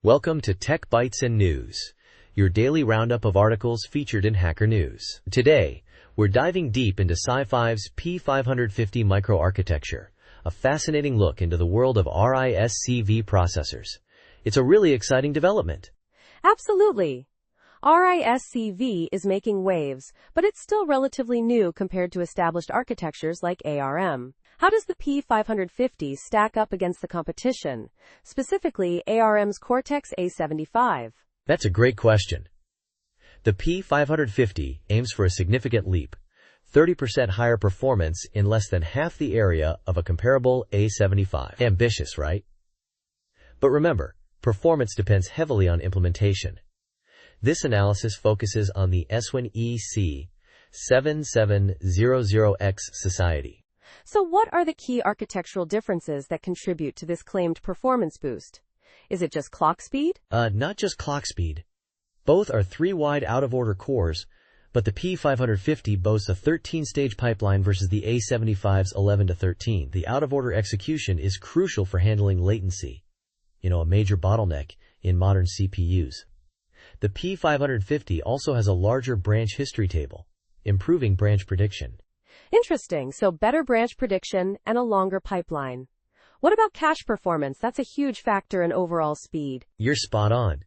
Welcome to Tech Bytes and News, your daily roundup of articles featured in Hacker News. Today, we're diving deep into SiFive's P550 microarchitecture, a fascinating look into the world of RISC-V processors. It's a really exciting development. Absolutely. RISC-V is making waves, but it's still relatively new compared to established architectures like ARM. How does the P550 stack up against the competition, specifically ARM's Cortex-A75? That's a great question. The P550 aims for a significant leap, 30% higher performance in less than half the area of a comparable A75. Ambitious, right? But remember, performance depends heavily on implementation. This analysis focuses on the S1EC7700X Society. So what are the key architectural differences that contribute to this claimed performance boost? Is it just clock speed? Not just clock speed. Both are 3 wide out-of-order cores, but the P550 boasts a 13-stage pipeline versus the A75's 11 to 13. The out-of-order execution is crucial for handling latency, a major bottleneck in modern CPUs. The P550 also has a larger branch history table, improving branch prediction. Interesting, so better branch prediction and a longer pipeline. What about cache performance? That's a huge factor in overall speed. You're spot on.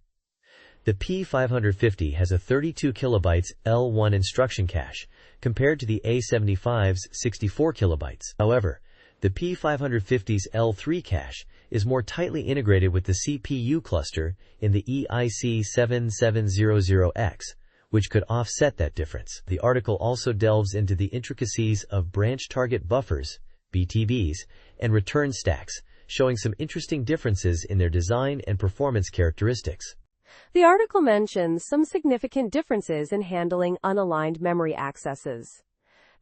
The P550 has a 32 kilobytes L1 instruction cache, compared to the A75's 64 kilobytes. However, the P550's L3 cache is more tightly integrated with the CPU cluster in the EIC7700X, which could offset that difference. The article also delves into the intricacies of branch target buffers, BTBs, and return stacks, showing some interesting differences in their design and performance characteristics. The article mentions some significant differences in handling unaligned memory accesses.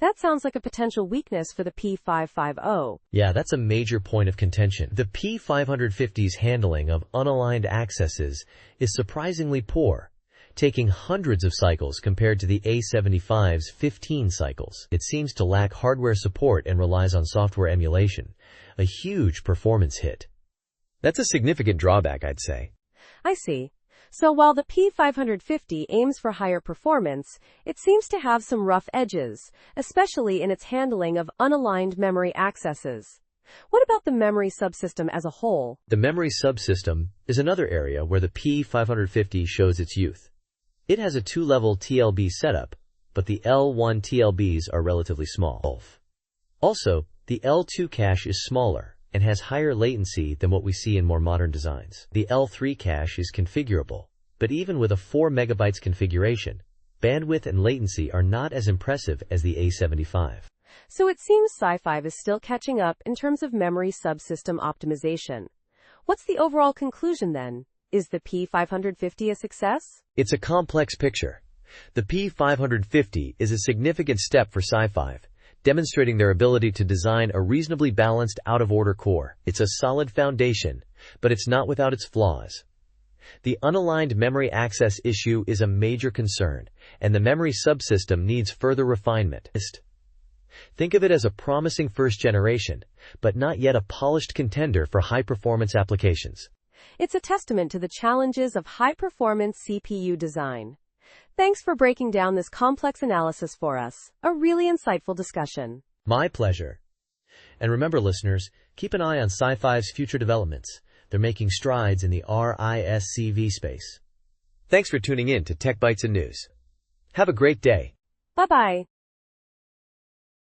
That sounds like a potential weakness for the P550. Yeah, that's a major point of contention. The P550's handling of unaligned accesses is surprisingly poor, taking hundreds of cycles compared to the A75's 15 cycles. It seems to lack hardware support and relies on software emulation, a huge performance hit. That's a significant drawback, I'd say. I see. So while the P550 aims for higher performance, it seems to have some rough edges, especially in its handling of unaligned memory accesses. What about the memory subsystem as a whole? The memory subsystem is another area where the P550 shows its youth. It has a 2-level TLB setup, but the L1 TLBs are relatively small. Also, the L2 cache is smaller and has higher latency than what we see in more modern designs. The L3 cache is configurable, but even with a 4 megabytes configuration, bandwidth and latency are not as impressive as the A75. So it seems SiFive is still catching up in terms of memory subsystem optimization. What's the overall conclusion then? Is the P550 a success? It's a complex picture. The P550 is a significant step for SiFive, demonstrating their ability to design a reasonably balanced out-of-order core. It's a solid foundation, but it's not without its flaws. The unaligned memory access issue is a major concern, and the memory subsystem needs further refinement. Think of it as a promising first generation, but not yet a polished contender for high-performance applications. It's a testament to the challenges of high-performance CPU design. Thanks for breaking down this complex analysis for us. A really insightful discussion. My pleasure. And remember, listeners, keep an eye on SiFive's future developments. They're making strides in the RISC-V space. Thanks for tuning in to Tech Bytes and News. Have a great day. Bye-bye.